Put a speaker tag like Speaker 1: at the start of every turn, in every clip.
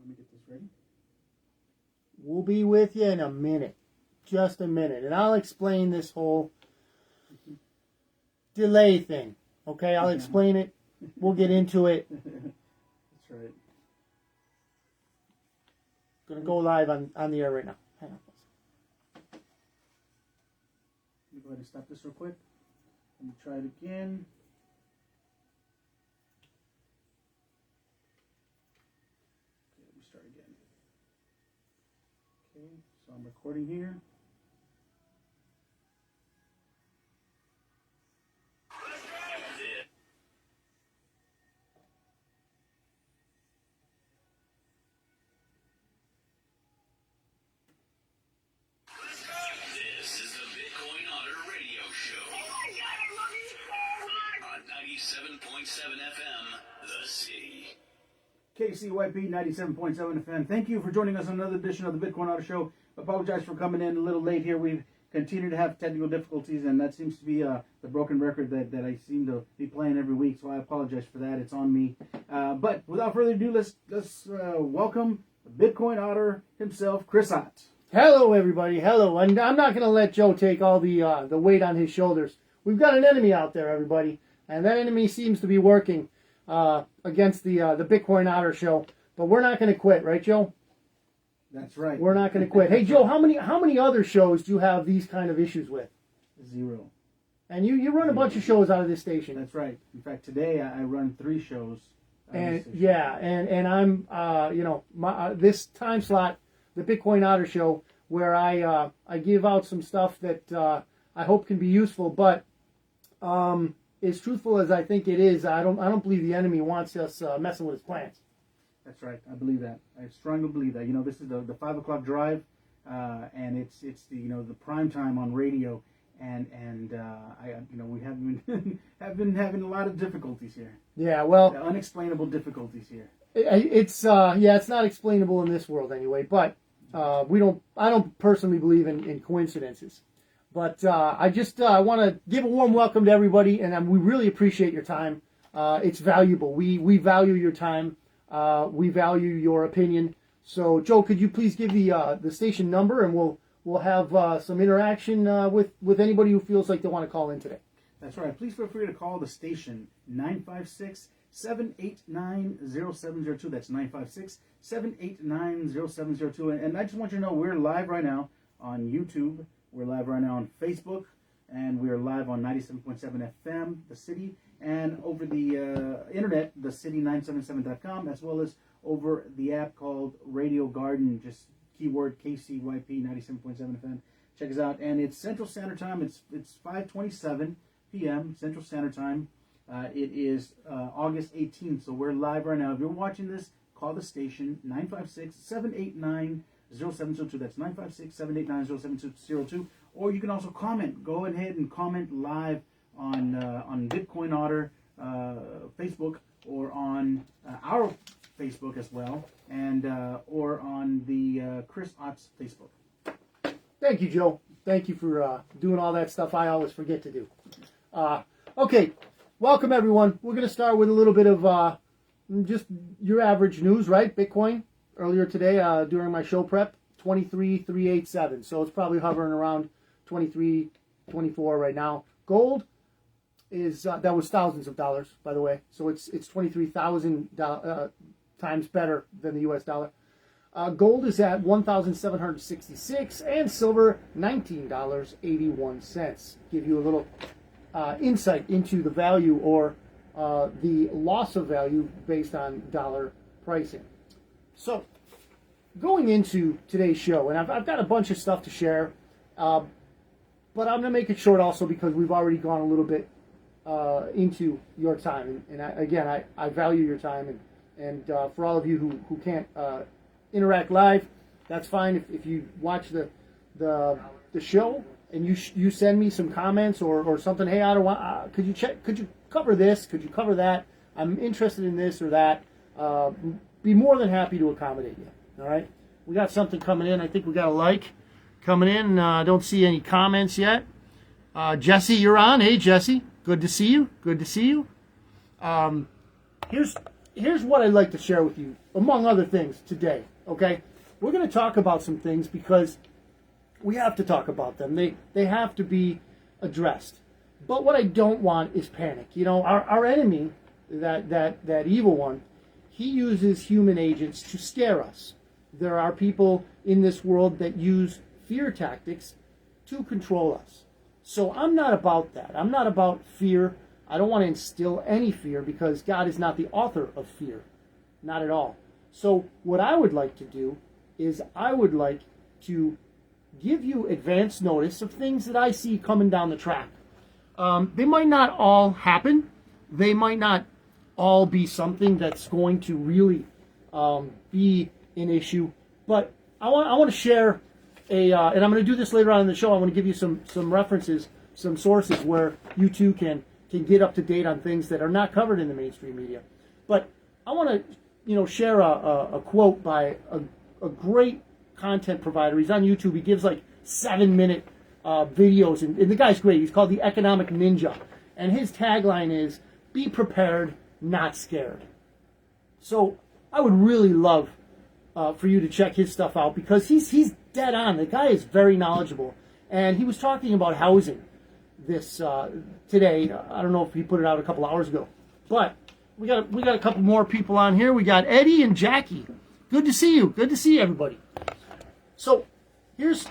Speaker 1: Let me get this ready.
Speaker 2: We'll be with you in a minute. Just a minute. And I'll explain this whole delay thing. Okay, I'll explain it. We'll get into it.
Speaker 1: That's right.
Speaker 2: Going to go live on the air right now. Hang on.
Speaker 1: Let me go ahead and stop this real quick. Let me try it again. Okay, let me start again. Okay, so I'm recording here.
Speaker 3: This is the Bitcoin Otter Radio Show on 97.7 FM, The City.
Speaker 1: KCYP 97.7 FM. Thank you for joining us on another edition of the Bitcoin Otter Show. Apologize for coming in a little late here. We've continued to have technical difficulties, and that seems to be the broken record that I seem to be playing every week. So I apologize for that. It's on me. But without further ado, let's welcome the Bitcoin Otter himself, Chris Ott.
Speaker 2: Hello, everybody. Hello. And I'm not going to let Joe take all the weight on his shoulders. We've got an enemy out there, everybody. And that enemy seems to be working against the Bitcoin Otter Show. But we're not going to quit, right, Joe?
Speaker 1: That's right.
Speaker 2: We're not going to quit. Hey, Joe, how many other shows do you have these kind of issues with?
Speaker 1: 0.
Speaker 2: And you run a bunch of shows out of this station.
Speaker 1: That's right. In fact, today I run 3 shows.
Speaker 2: And yeah, and I'm this time slot, the Bitcoin Otter Show, where I give out some stuff that I hope can be useful, but as truthful as I think it is, I don't believe the enemy wants us messing with his plans.
Speaker 1: That's right. I believe that. I strongly believe that. You know, this is the 5 o'clock drive, and it's the the prime time on radio, and we have been have been having a lot of difficulties here.
Speaker 2: Yeah, well,
Speaker 1: unexplainable difficulties here.
Speaker 2: It's not explainable in this world anyway. But I don't personally believe in coincidences. But I want to give a warm welcome to everybody, and we really appreciate your time. It's valuable. We value your time. We value your opinion. So, Joe, could you please give the station number, and we'll have some interaction with anybody who feels like they want to call in today.
Speaker 1: That's right. Please feel free to call the station 956-789-0702. That's 956-789-0702. And I just want you to know we're live right now on YouTube. We're live right now on Facebook, and we are live on 97.7 FM, The City, and over the internet, thecity977.com, as well as over the app called Radio Garden, just keyword KCYP 97.7 FM. Check us out, and it's Central Standard Time. It's 5:27 p.m. Central Standard Time. It is August 18th, so we're live right now. If you're watching this, call the station 956-789-0702. That's 956-789-0702. Or you can also comment. Go ahead and comment live on Bitcoin Otter Facebook, or on our Facebook as well, and or on the Chris Ott's Facebook.
Speaker 2: Thank you, Joe. Thank you for doing all that stuff I always forget to do. Okay, welcome everyone. We're going to start with a little bit of just your average news, right? Bitcoin earlier today during my show prep, 23,387. So it's probably hovering around 23, 24 right now. Gold is that was thousands of dollars, by the way. So it's 23,000 times better than the U.S. dollar. Gold is at $1,766, and silver $19.81. Give you a little insight into the value or the loss of value based on dollar pricing. So, going into today's show, and I've got a bunch of stuff to share, but I'm going to make it short also because we've already gone a little bit into your time, and I value your time, and for all of you who can't interact live, that's fine. If you watch the show and you send me some comments or something, hey, I don't want, could you cover this, could you cover that, I'm interested in this or that, be more than happy to accommodate you. All right, we got something coming in. I think we got a like coming in. Don't see any comments yet. Jesse, you're on. Hey, Jesse, good to see you. Here's here's what I'd like to share with you, among other things, today. Okay, we're going to talk about some things because we have to talk about them. They have to be addressed. But what I don't want is panic. You know, our enemy, that evil one, he uses human agents to scare us. There are people in this world that use fear tactics to control us. So I'm not about that. I'm not about fear. I don't want to instill any fear because God is not the author of fear. Not at all. So what I would like to do is I would like to give you advance notice of things that I see coming down the track. They might not all happen. They might not all be something that's going to really be an issue. But I want to share and I'm going to do this later on in the show. I want to give you some references, some sources where you too can get up to date on things that are not covered in the mainstream media. But I want to share a quote by a great content provider. He's on YouTube. He gives like 7-minute videos, and the guy's great. He's called the Economic Ninja, and his tagline is "Be prepared, not scared." So I would really love for you to check his stuff out because he's dead on. The guy is very knowledgeable, and he was talking about housing this today. I don't know if he put it out a couple hours ago, but we got a couple more people on here. We got Eddie and Jackie. Good to see you. Good to see everybody. So here's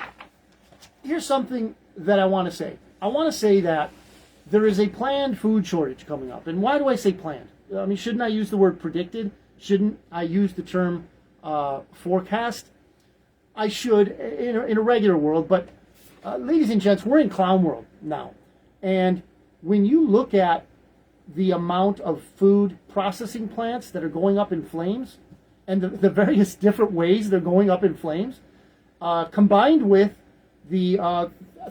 Speaker 2: something that I want to say. I want to say that there is a planned food shortage coming up. And why do I say planned? I mean, shouldn't I use the word predicted? Shouldn't I use the term forecast? I should in a regular world, but ladies and gents, we're in clown world now. And when you look at the amount of food processing plants that are going up in flames and the various different ways they're going up in flames, combined with the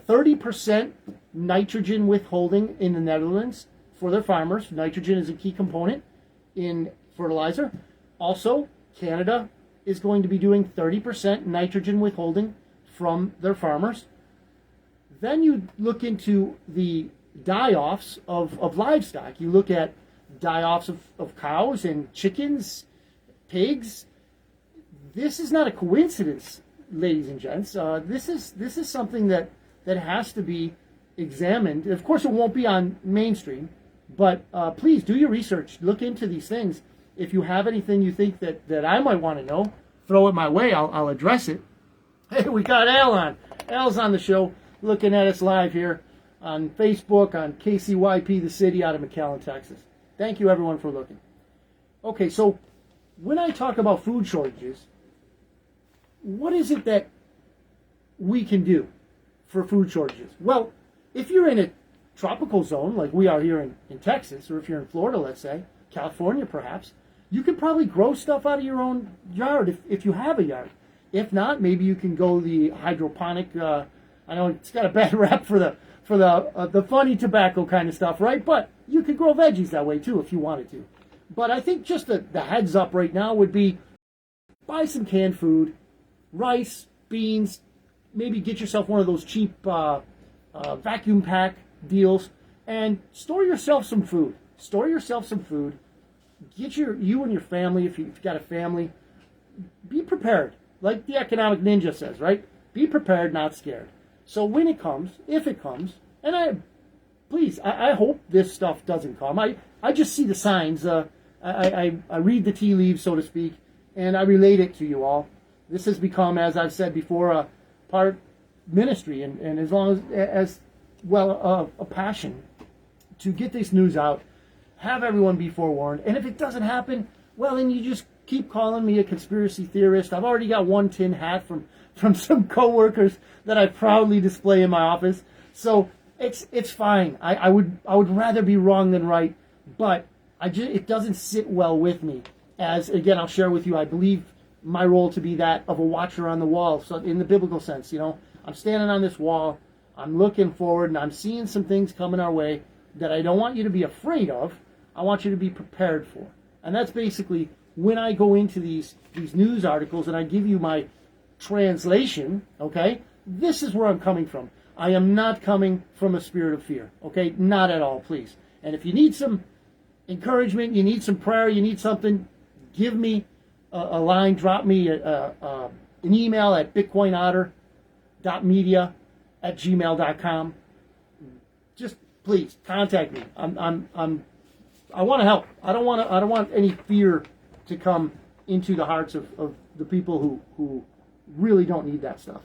Speaker 2: 30% nitrogen withholding in the Netherlands for their farmers. Nitrogen is a key component in fertilizer. Also, Canada is going to be doing 30% nitrogen withholding from their farmers. Then you look into the die-offs of livestock. You look at die-offs of cows and chickens, pigs. This is not a coincidence, ladies and gents. This is something that has to be examined. Of course, it won't be on mainstream, but please do your research. Look into these things. If you have anything you think that I might want to know, throw it my way. I'll address it. Hey, we got Al on. Al's on the show, looking at us live here on Facebook, on KCYP, the city out of McAllen, Texas. Thank you, everyone, for looking. Okay, so when I talk about food shortages, what is it that we can do for food shortages? Well, if you're in a tropical zone like we are here in Texas, or if you're in Florida, let's say, California perhaps, you can probably grow stuff out of your own yard if you have a yard. If not, maybe you can go the hydroponic. I know it's got a bad rap for the funny tobacco kind of stuff, right? But you could grow veggies that way too if you wanted to. But I think just the heads up right now would be buy some canned food, rice, beans, maybe get yourself one of those cheap vacuum pack deals and store yourself some food. Store yourself some food. Get you and your family, if you've got a family, be prepared. Like the Economic Ninja says, right? Be prepared, not scared. So when it comes, if it comes, and I hope this stuff doesn't come. I just see the signs. I read the tea leaves, so to speak, and I relate it to you all. This has become, as I've said before, a part ministry and as long as well a passion to get this news out, have everyone be forewarned. And if it doesn't happen, well, then you just keep calling me a conspiracy theorist. I've already got one tin hat from some coworkers that I proudly display in my office. So it's fine. I would rather be wrong than right, but it doesn't sit well with me. As again, I'll share with you, I believe my role to be that of a watcher on the wall. So in the biblical sense, I'm standing on this wall, I'm looking forward, and I'm seeing some things coming our way that I don't want you to be afraid of. I want you to be prepared for. And that's basically when I go into these news articles and I give you my translation, okay, this is where I'm coming from. I am not coming from a spirit of fear, okay? Not at all, please. And if you need some encouragement, you need some prayer, you need something, give me a line, drop me an email at bitcoinotter.media@gmail.com. Just please contact me. I want to help. I don't want any fear to come into the hearts of the people who really don't need that stuff.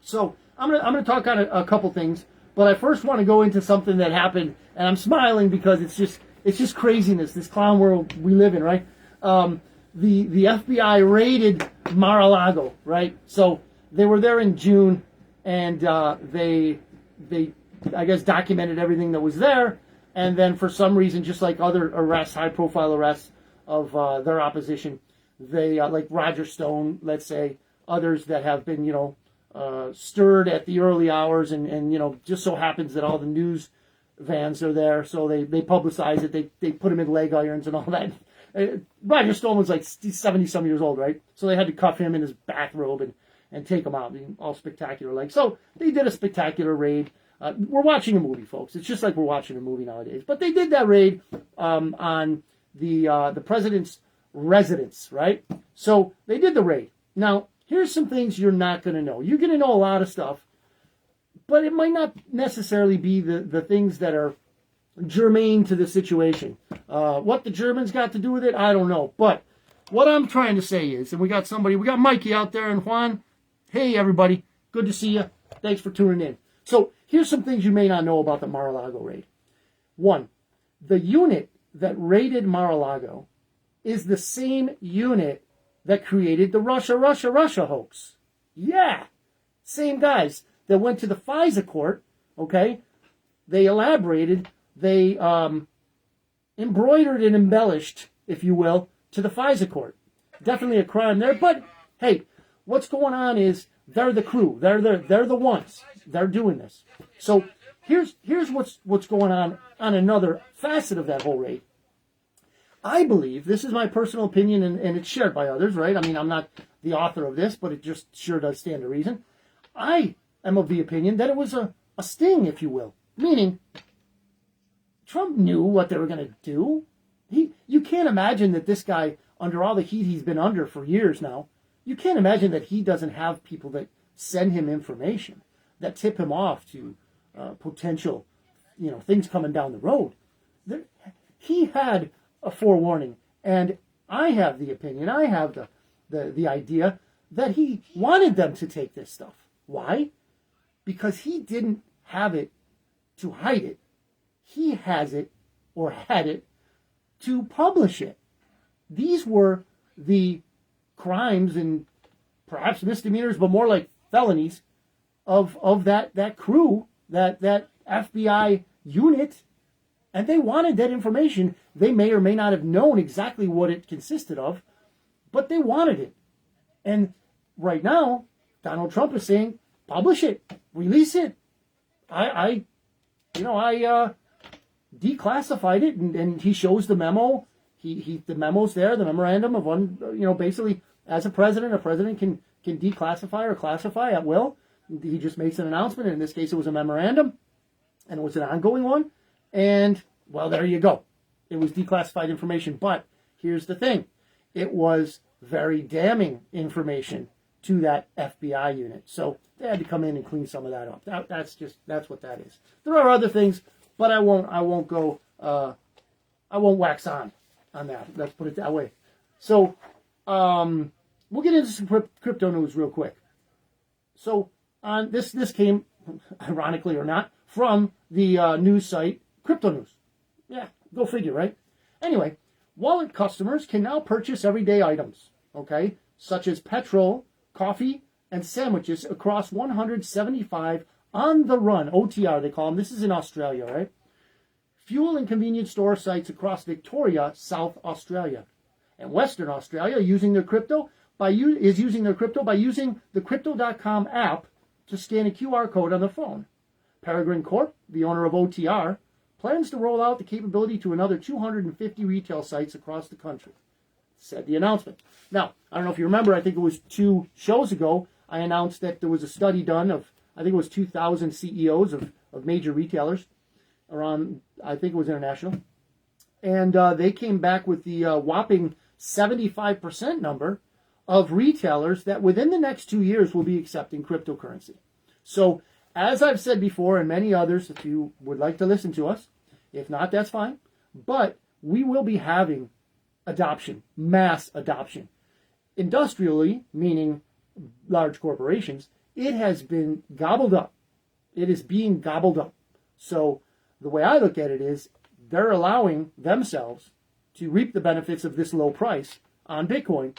Speaker 2: So I'm gonna talk on a couple things, but I first want to go into something that happened, and I'm smiling because it's just craziness, this clown world we live in, right? The FBI raided Mar-a-Lago, right? So they were there in June, and they I guess documented everything that was there, and then for some reason, just like other arrests, high-profile arrests of their opposition, they like Roger Stone, let's say, others that have been stirred at the early hours, and just so happens that all the news vans are there, so they publicize it. They put him in leg irons and all that. Roger Stone was like 70-some years old, right? So they had to cuff him in his bathrobe and take him out, all spectacular like. So they did a spectacular raid. We're watching a movie, folks. It's just like we're watching a movie nowadays. But they did that raid on the president's residence, right? So they did the raid. Now, here's some things you're not going to know. You're going to know a lot of stuff, but it might not necessarily be the things that are germane to the situation. What the Germans got to do with it, I don't know. But what I'm trying to say is, and we got Mikey out there, and Juan. Hey, everybody. Good to see you. Thanks for tuning in. So here's some things you may not know about the Mar-a-Lago raid. One, the unit that raided Mar-a-Lago is the same unit that created the Russia hoax. Yeah, same guys that went to the FISA court, okay? They elaborated, they embroidered and embellished, if you will, to the FISA court. Definitely a crime there, but hey, what's going on is they're the crew. They're the ones. They're doing this. So here's what's going on another facet of that whole raid. I believe, this is my personal opinion, and it's shared by others, right? I mean, I'm not the author of this, but it just sure does stand to reason. I am of the opinion that it was a sting, if you will. Meaning, Trump knew what they were going to do. You can't imagine that this guy, under all the heat he's been under for years now, you can't imagine that he doesn't have people that send him information, that tip him off to potential, things coming down the road. He had a forewarning, and I have the opinion, I have the idea that he wanted them to take this stuff. Why? Because he didn't have it to hide it. He has it, or had it, to publish it. These were the crimes and perhaps misdemeanors, but more like felonies of that crew, that FBI unit, and they wanted that information. They may or may not have known exactly what it consisted of, but they wanted it. And right now, Donald Trump is saying, publish it, release it. I declassified it, and he shows the memo. The memo's there, the memorandum of basically, as a president can declassify or classify at will. He just makes an announcement, and in this case it was a memorandum, and it was an ongoing one, and, well, there you go. It was declassified information, but here's the thing. It was very damning information to that FBI unit, so they had to come in and clean some of that up. That's what that is. There are other things, but I won't wax on that. Let's put it that way. So, we'll get into some crypto news real quick. So, this came, ironically or not, from the news site Crypto News. Yeah, go figure, right? Anyway, wallet customers can now purchase everyday items, okay, such as petrol, coffee, and sandwiches across 175 on-the-run, OTR they call them. This is in Australia, right? Fuel and convenience store sites across Victoria, South Australia. And Western Australia using their crypto by using the Crypto.com app to scan a QR code on the phone. Peregrine Corp, the owner of OTR, plans to roll out the capability to another 250 retail sites across the country, said the announcement. Now, I don't know if you remember, I think it was 2 shows ago, I announced that there was a study done of, I think it was 2,000 CEOs of major retailers around, I think it was international. And they came back with the whopping 75% number of retailers that within the next 2 years will be accepting cryptocurrency. So, as I've said before, and many others, if you would like to listen to us, if not, that's fine. But we will be having adoption, mass adoption. Industrially, meaning large corporations, it has been gobbled up. It is being gobbled up. So the way I look at it is they're allowing themselves to reap the benefits of this low price on Bitcoin.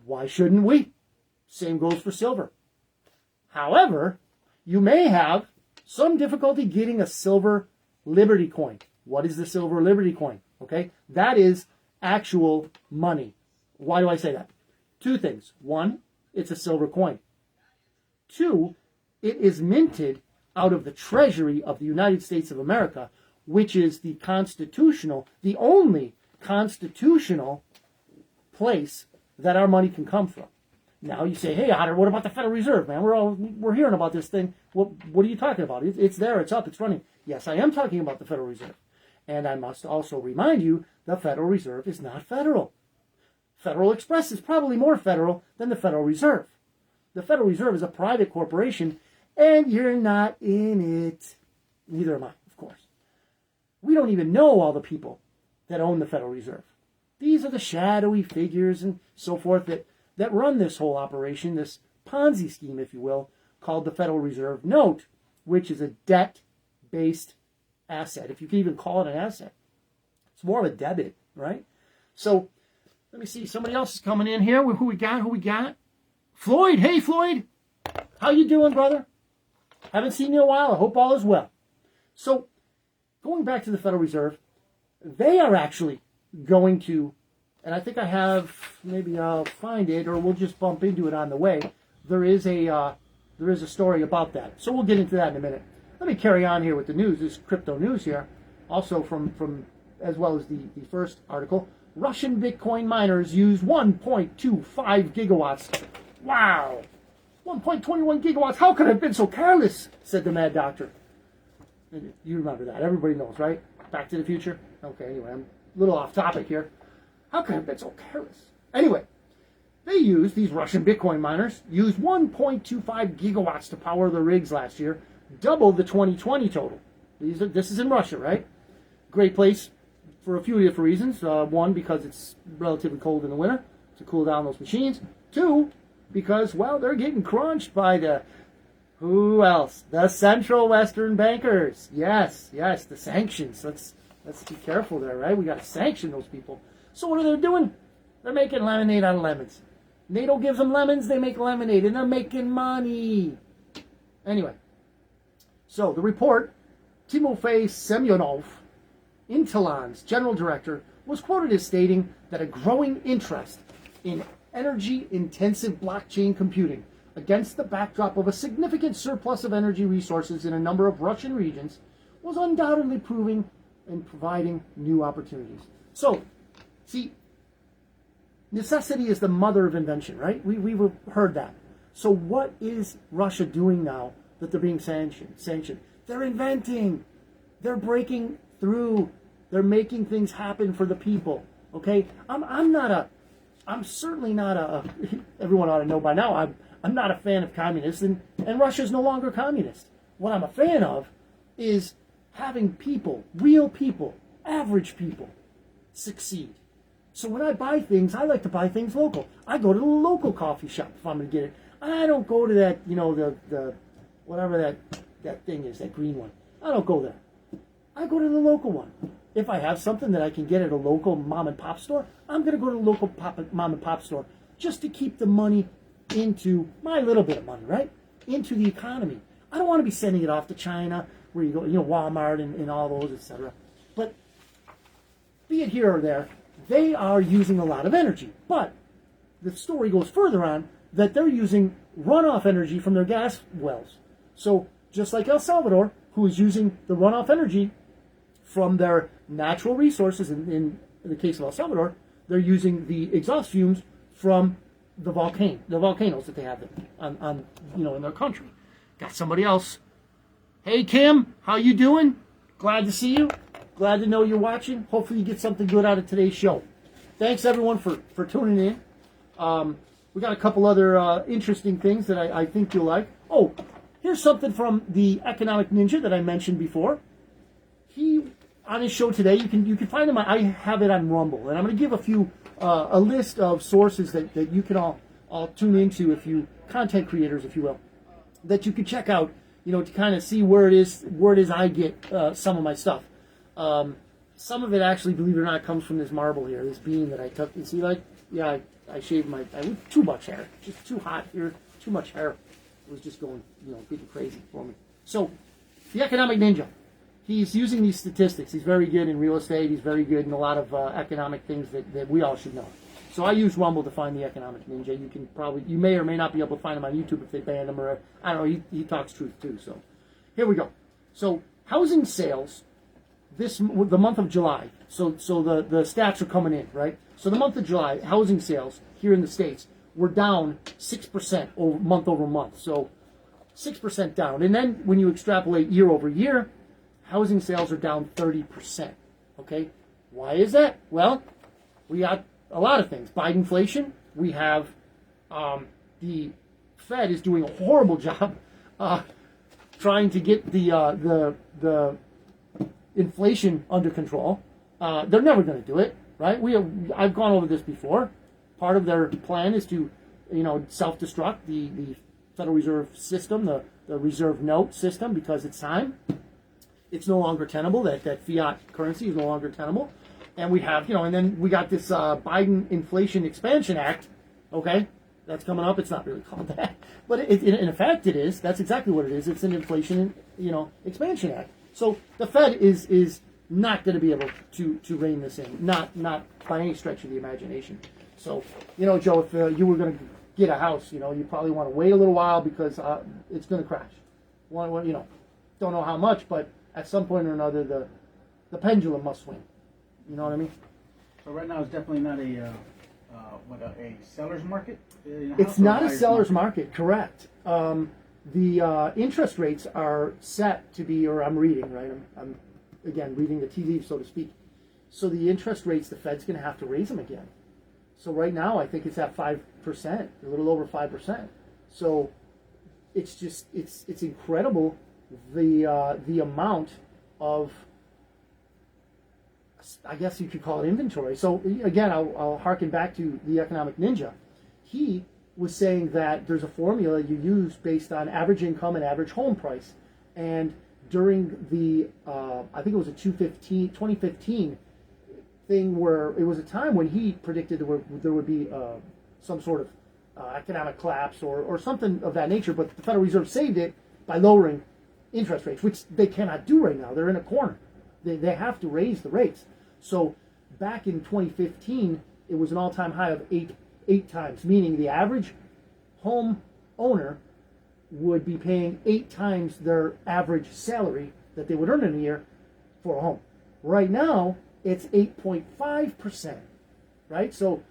Speaker 2: Why shouldn't we? Same goes for silver. However, you may have some difficulty getting a silver Liberty coin. What is the silver Liberty coin? Okay, that is actual money. Why do I say that? Two things. One, it's a silver coin. Two, it is minted out of the Treasury of the United States of America, which is the only constitutional place that our money can come from. Now you say, hey, Otter, what about the Federal Reserve, man? We're hearing about this thing. What are you talking about? It's there, it's up, it's running. Yes, I am talking about the Federal Reserve. And I must also remind you, the Federal Reserve is not federal. Federal Express is probably more federal than the Federal Reserve. The Federal Reserve is a private corporation, and you're not in it. Neither am I, of course. We don't even know all the people that own the Federal Reserve. These are the shadowy figures and so forth that run this whole operation, this Ponzi scheme, if you will, called the Federal Reserve Note, which is a debt-based asset, if you can even call it an asset. It's more of a debit, right? So, let me see. Somebody else is coming in here. Who we got? Floyd. Hey, Floyd. How you doing, brother? Haven't seen you in a while. I hope all is well. So, going back to the Federal Reserve, they are actually going to, and I think I have, maybe I'll find it, or we'll just bump into it on the way. There is a story about that. So we'll get into that in a minute. Let me carry on here with the news. This crypto news here, also from as well as the first article. Russian Bitcoin miners use 1.25 gigawatts. Wow! 1.21 gigawatts. How could I have been so careless? Said the Mad Doctor. You remember that. Everybody knows, right? Back to the Future? Okay, anyway, I'm a little off topic here. How could I have been so careless? Anyway, these Russian Bitcoin miners used 1.25 gigawatts to power their rigs last year, double the 2020 total. This is in Russia, right? Great place for a few different reasons. One, because it's relatively cold in the winter to cool down those machines. Two, because, well, they're getting crunched by who else? The Central Western bankers. Yes, the sanctions. Let's be careful there, right? We got to sanction those people. So what are they doing? They're making lemonade out of lemons. NATO gives them lemons, they make lemonade, and they're making money. Anyway, so the report, Timofey Semyonov, Intelon's general director, was quoted as stating that a growing interest in energy-intensive blockchain computing against the backdrop of a significant surplus of energy resources in a number of Russian regions was undoubtedly proving and providing new opportunities. So, see, necessity is the mother of invention, right? We've heard that. So what is Russia doing now that they're being sanctioned? They're inventing. They're breaking through. They're making things happen for the people. Okay? I'm certainly not a, everyone ought to know by now, I'm not a fan of communists, and Russia's no longer communist. What I'm a fan of is having people, real people, average people, succeed. So when I buy things, I like to buy things local. I go to the local coffee shop if I'm going to get it. I don't go to that, the whatever that thing is, that green one. I don't go there. I go to the local one. If I have something that I can get at a local mom and pop store, I'm going to go to the local mom and pop store just to keep the money into my little bit of money, right? Into the economy. I don't want to be sending it off to China, where you go, Walmart and all those, etc. But be it here or there, they are using a lot of energy. But the story goes further on that they're using runoff energy from their gas wells. So just like El Salvador, who is using the runoff energy from their natural resources, in the case of El Salvador, they're using the exhaust fumes from the volcanoes that they have on in their country. Got somebody else. Hey Kim, how you doing? Glad to see you. Glad to know you're watching. Hopefully you get something good out of today's show. Thanks, everyone, for tuning in. We got a couple other interesting things that I think you'll like. Oh, here's something from the Economic Ninja that I mentioned before. He, on his show today, you can find him. I have it on Rumble, and I'm going to give a list of sources that you can all tune into, if you content creators, if you will, that you can check out, to kind of see where it is I get some of my stuff. Some of it actually, believe it or not, comes from this marble here, this bean that I took. You see, I shaved too much hair, just too hot here, too much hair. It was just going, getting crazy for me. So, the Economic Ninja. He's using these statistics. He's very good in real estate. He's very good in a lot of economic things that we all should know. So I use Rumble to find the Economic Ninja. You may or may not be able to find him on YouTube if they banned him, or I don't know. He talks truth too. So here we go. So housing sales the month of July. So the stats are coming in, right? So the month of July, housing sales here in the States were down 6% month over month. So 6% down, and then when you extrapolate year over year, housing sales are down 30%. Okay, why is that? Well, we got a lot of things. Bidenflation. We have the Fed is doing a horrible job trying to get the inflation under control. They're never going to do it, right? I've gone over this before. Part of their plan is to, self-destruct the Federal Reserve system, the reserve note system, because it's time. It's no longer tenable. That fiat currency is no longer tenable. And we have, and then we got this Biden Inflation Expansion Act, okay? That's coming up. It's not really called that. But in effect, it is. That's exactly what it is. It's an Inflation, Expansion Act. So the Fed is not going to be able to rein this in. Not by any stretch of the imagination. So, Joe, if you were going to get a house, you probably want to wait a little while because it's going to crash. Don't know how much, but at some point or another, the pendulum must swing. You know what I mean?
Speaker 1: So right now, it's definitely not a seller's market.
Speaker 2: It's not a seller's market, correct? The interest rates are set to be, or I'm reading, right? I'm again reading the tea leaves, so to speak. So the interest rates, the Fed's going to have to raise them again. So right now, I think it's at 5%, a little over 5%. So it's just it's incredible the amount of, I guess you could call it, inventory. So again, I'll harken back to the Economic Ninja. He was saying that there's a formula you use based on average income and average home price. And during the, I think it was a 2015 thing, where it was a time when he predicted there would be some sort of economic collapse or something of that nature, but the Federal Reserve saved it by lowering interest rates, which they cannot do right now. They're in a corner. They have to raise the rates. So back in 2015, it was an all-time high of eight times, meaning the average home owner would be paying 8 times their average salary that they would earn in a year for a home. Right now, it's 8.5%, right? So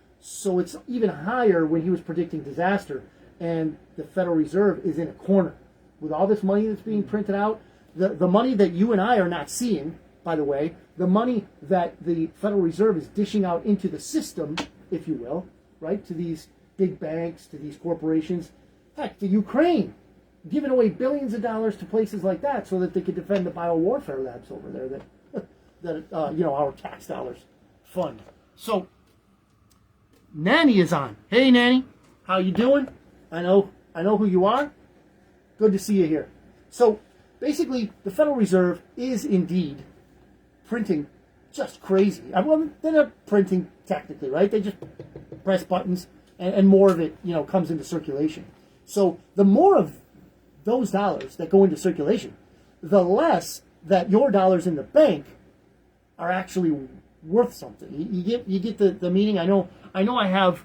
Speaker 2: it's even higher when he was predicting disaster, and the Federal Reserve is in a corner. With all this money that's being printed out, the money that you and I are not seeing, by the way, the money that the Federal Reserve is dishing out into the system, if you will, right, to these big banks, to these corporations, heck, to Ukraine, giving away billions of dollars to places like that so that they could defend the biowarfare labs over there that our tax dollars fund. So, Nanny is on. Hey, Nanny, how you doing? I know who you are. Good to see you here. So, basically, the Federal Reserve is indeed printing just crazy. Well, they're not printing technically, right? They just press buttons, and more of it, comes into circulation. So, the more of those dollars that go into circulation, the less that your dollars in the bank are actually worth something. You get the meaning. I know I have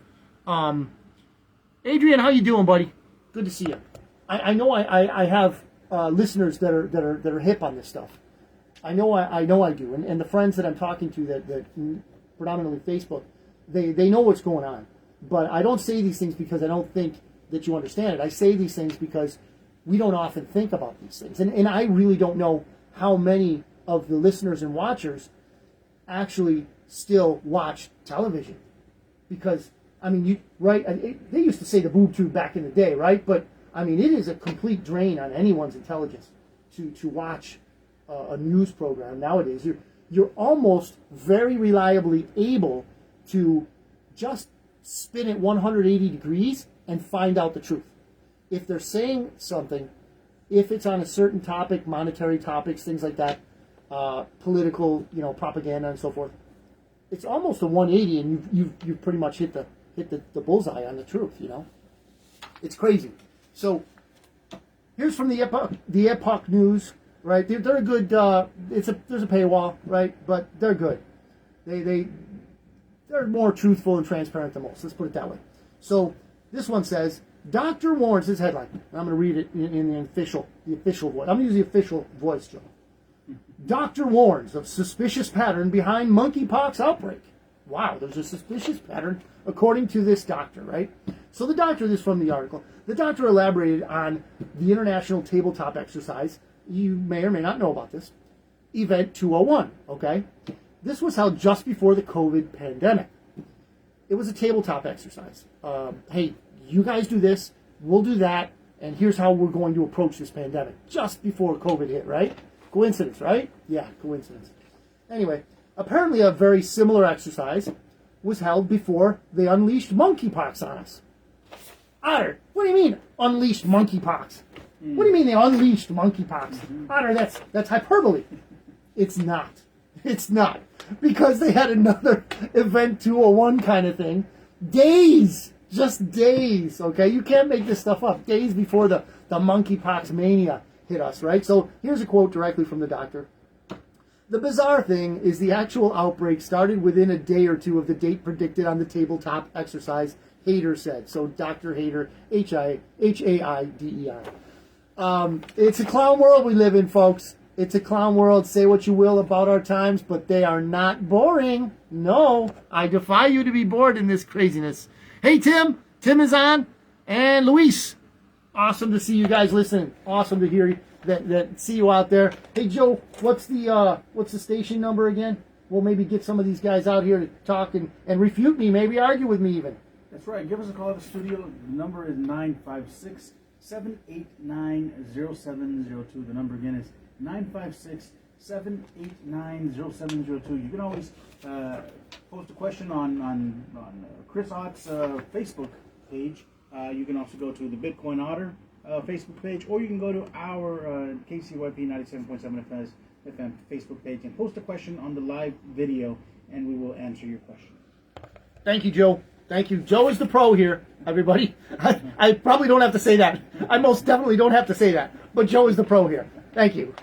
Speaker 2: Adrian, how you doing, buddy? Good to see you. I know I have listeners that are hip on this stuff. I know I do, and the friends that I'm talking to that predominantly Facebook, they know what's going on. But I don't say these things because I don't think that you understand it. I say these things because we don't often think about these things, and I really don't know how many of the listeners and watchers actually still watch television. Because, I mean, they used to say the boob tube back in the day, right? But, I mean, it is a complete drain on anyone's intelligence to watch a news program nowadays. You're almost very reliably able to just spin it 180 degrees and find out the truth. If they're saying something, if it's on a certain topic, monetary topics, things like that, political, propaganda and so forth, it's almost a 180, and you've pretty much hit the bullseye on the truth. It's crazy. So here's from the Epoch News, right? They're a good. There's a paywall, right? But they're good. They're more truthful and transparent than most. Let's put it that way. So this one says, Doctor warns, this headline, and I'm going to read it in the official voice. I'm going to use the official voice, Joe. Doctor warns of suspicious pattern behind monkeypox outbreak. Wow, there's a suspicious pattern according to this doctor, right? So the doctor, this is from the article, the doctor elaborated on the international tabletop exercise. You may or may not know about this. Event 201, okay? This was held just before the COVID pandemic. It was a tabletop exercise. Hey, you guys do this, we'll do that, and here's how we're going to approach this pandemic. Just before COVID hit, right? Coincidence, right? Yeah, coincidence. Anyway, apparently a very similar exercise was held before they unleashed monkeypox on us. Otter, what do you mean, unleashed monkeypox? What do you mean they unleashed monkeypox? Otter, that's hyperbole. It's not. It's not. Because they had another Event 201 kind of thing. Days! Just days, okay? You can't make this stuff up. Days before the monkeypox mania hit us, right? So here's a quote directly from the doctor. The bizarre thing is the actual outbreak started within a day or two of the date predicted on the tabletop exercise, Hayder said. So Dr. Hayder, H-A-I-D-E-R. It's a clown world we live in, folks. It's a clown world. Say what you will about our times, but they are not boring. No, I defy you to be bored in this craziness. Hey, Tim. Tim is on. And Luis. Awesome to see you guys listening. Awesome to hear that see you out there. Hey, Joe, what's the station number again? We'll maybe get some of these guys out here to talk and refute me, maybe argue with me even.
Speaker 1: That's right. Give us a call at the studio. The number is 956-789-0702. The number again is 956-789-0702. You can always post a question on Chris Ott's Facebook page. You can also go to the Bitcoin Otter Facebook page, or you can go to our KCYP 97.7 FM Facebook page and post a question on the live video, and we will answer your question.
Speaker 2: Thank you, Joe. Thank you. Joe is the pro here, everybody. I probably don't have to say that. I most definitely don't have to say that. But Joe is the pro here. Thank you.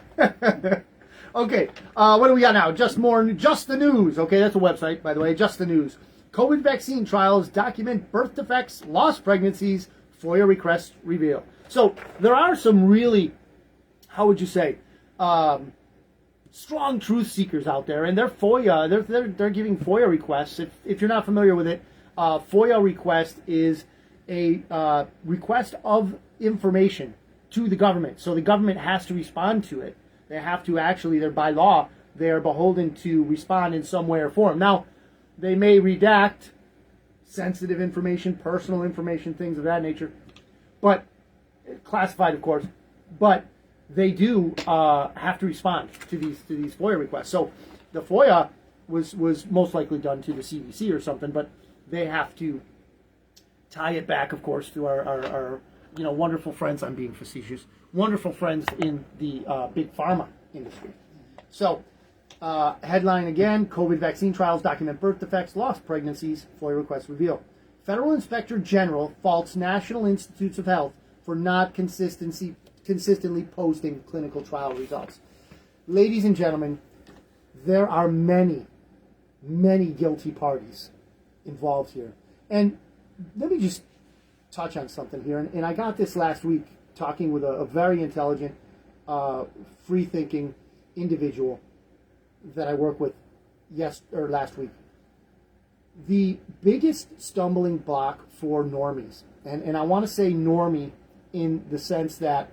Speaker 2: Okay, what do we got now? Just the news. Okay, that's a website, by the way. Just the news. COVID vaccine trials document birth defects, lost pregnancies, FOIA requests reveal. So there are some really, how would you say, strong truth seekers out there, and they're giving FOIA requests. If you're not familiar with it, FOIA request is a request of information to the government. So the government has to respond to it. They have to they're by law, they're beholden to respond in some way or form. Now, they may redact sensitive information, personal information, things of that nature, but classified, of course. But they do have to respond to these FOIA requests. So the FOIA was most likely done to the CDC or something, but they have to tie it back, of course, to our wonderful friends. I'm being facetious. Wonderful friends in the big pharma industry. So, headline again: COVID vaccine trials document birth defects, lost pregnancies, FOIA requests reveal. Federal Inspector General faults National Institutes of Health for not consistently posting clinical trial results. Ladies and gentlemen, there are many, many guilty parties involved here. And let me just touch on something here. And I got this last week talking with a very intelligent, free-thinking individual that I work with last week. The biggest stumbling block for normies, and I want to say normie in the sense that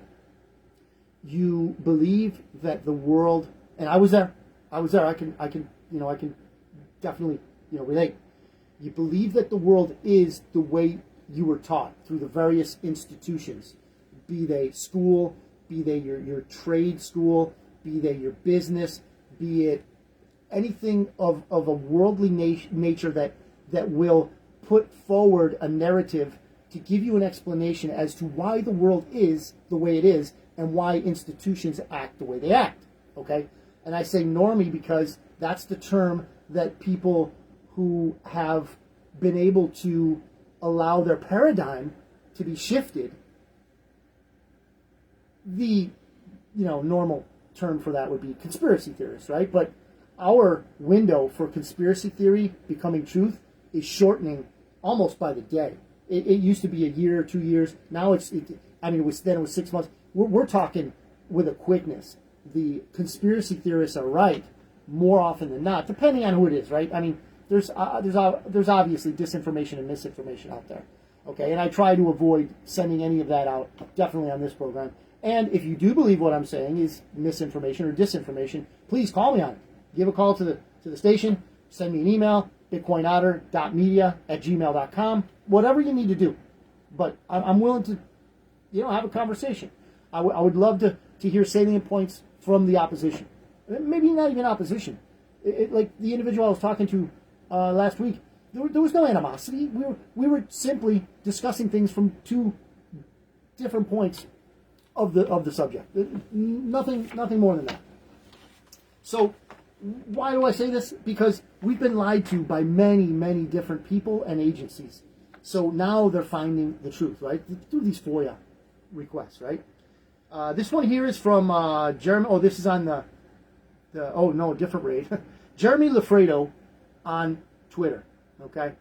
Speaker 2: you believe that the world And I was there. I can definitely, relate. You believe that the world is the way you were taught through the various institutions, be they school, be they your trade school, be they your business, be it anything of a worldly nature that will put forward a narrative to give you an explanation as to why the world is the way it is and why institutions act the way they act. Okay? And I say normie because that's the term that people who have been able to allow their paradigm to be shifted, the normal term for that would be conspiracy theorists, right? But our window for conspiracy theory becoming truth is shortening almost by the day. It used to be a year or 2 years. Now it was 6 months. We're talking with a quickness. The conspiracy theorists are right more often than not, depending on who it is, right? I mean, there's obviously disinformation and misinformation out there, okay? And I try to avoid sending any of that out, definitely on this program. And if you do believe what I'm saying is misinformation or disinformation, please call me on it. Give a call to the station, send me an email, bitcoinotter.media@gmail.com, whatever you need to do. But I'm willing to, have a conversation. I would love to hear salient points from the opposition. Maybe not even opposition. Like the individual I was talking to last week, there was no animosity. We were simply discussing things from two different points of the subject. Nothing more than that. So why do I say this? Because we've been lied to by many, many different people and agencies. So now they're finding the truth, right? Through these FOIA requests, right? This one here is from Jeremy. Oh, this is on different raid. Jeremy Lafredo on Twitter. Okay.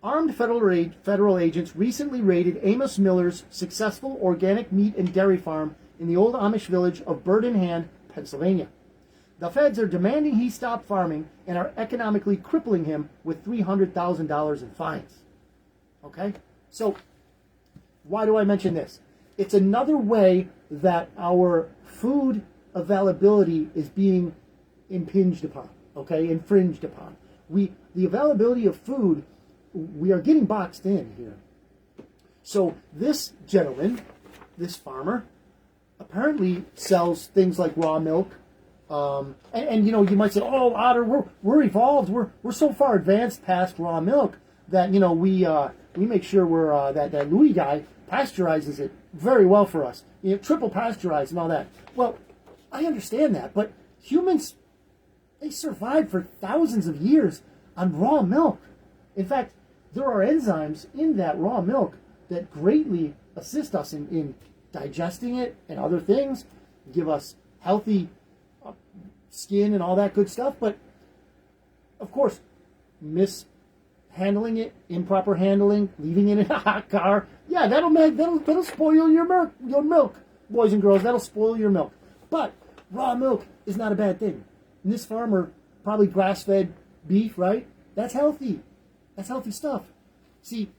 Speaker 2: Armed federal agents recently raided Amos Miller's successful organic meat and dairy farm in the old Amish village of Bird in Hand, Pennsylvania. The feds are demanding he stop farming and are economically crippling him with $300,000 in fines. Okay? So, why do I mention this? It's another way that our food availability is being infringed upon. The availability of food, we are getting boxed in here. So this gentleman, this farmer, apparently sells things like raw milk. And you might say, oh, Otter, we're evolved. We're so far advanced past raw milk that we make sure we're that Louis guy pasteurizes it very well for us. Triple pasteurized and all that. Well, I understand that, but humans, they survived for thousands of years on raw milk. In fact, there are enzymes in that raw milk that greatly assist us in digesting it and other things, give us healthy skin and all that good stuff. But of course, mishandling it, improper handling, leaving it in a hot car, yeah, that'll spoil your milk, boys and girls. That'll spoil your milk. But raw milk is not a bad thing. And this farmer, probably grass-fed beef, right? That's healthy. That's healthy stuff. See,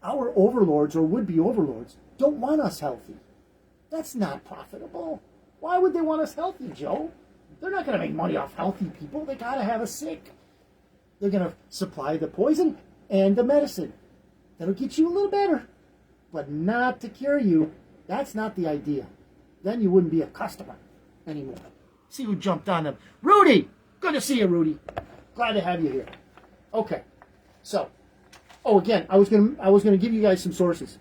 Speaker 2: our overlords or would-be overlords don't want us healthy. That's not profitable. Why would they want us healthy, Joe? They're not going to make money off healthy people. They got to have us sick. They're going to supply the poison and the medicine. That'll get you a little better, but not to cure you. That's not the idea. Then you wouldn't be a customer anymore. See who jumped on them. Rudy! Good to see you, Rudy. Glad to have you here. Okay. So, again, I was gonna give you guys some sources.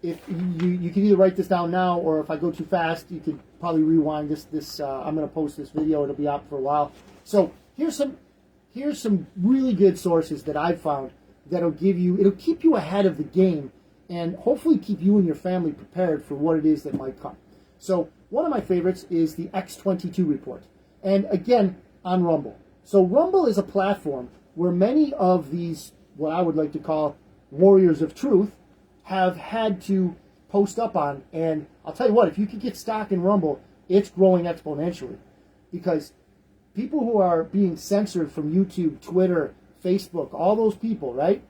Speaker 2: If you can either write this down now, or if I go too fast, you could probably rewind this. I'm gonna post this video. It'll be out for a while. So here's some really good sources that I've found that'll keep you ahead of the game, and hopefully keep you and your family prepared for what it is that might come. So one of my favorites is the X22 report, and again on Rumble. So Rumble is a platform where many of these, what I would like to call warriors of truth, have had to post up on. And I'll tell you what, if you could get stock in Rumble, it's growing exponentially, because people who are being censored from YouTube, Twitter, Facebook, all those people, right?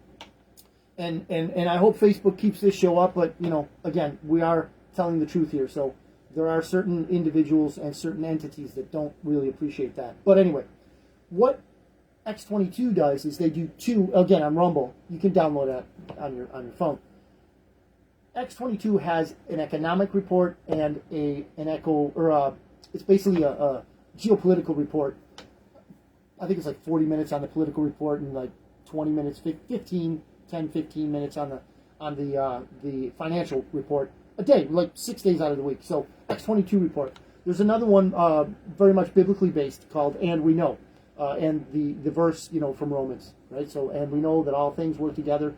Speaker 2: And I hope Facebook keeps this show up, but again, we are telling the truth here. So there are certain individuals and certain entities that don't really appreciate that. But anyway, what X22 does is they do two, again, on Rumble. You can download that on your phone. X22 has an economic report and it's basically a geopolitical report. I think it's like 40 minutes on the political report and like 20 minutes, 15 minutes on the financial report a day, like 6 days out of the week. So X22 report. There's another one very much biblically based called "And We Know," and the verse, from Romans, right? So, and we know that all things work together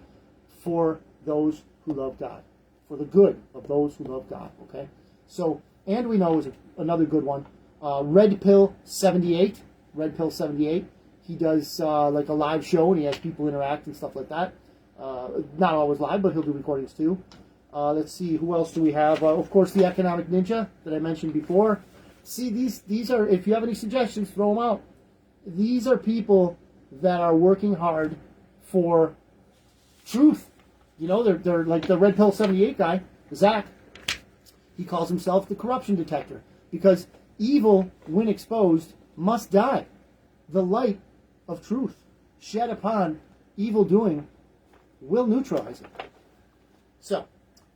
Speaker 2: for those who love God, for the good of those who love God. Okay, so "And We Know" is another good one. Red Pill 78. He does like a live show and he has people interact and stuff like that. Not always live, but he'll do recordings too. Let's see, who else do we have? Of course, the Economic Ninja that I mentioned before. See, these are, if you have any suggestions, throw them out. These are people that are working hard for truth. They're like the Red Pill 78 guy, Zach. He calls himself the corruption detector because evil, when exposed, must die. The light of truth shed upon evil doing will neutralize it. So,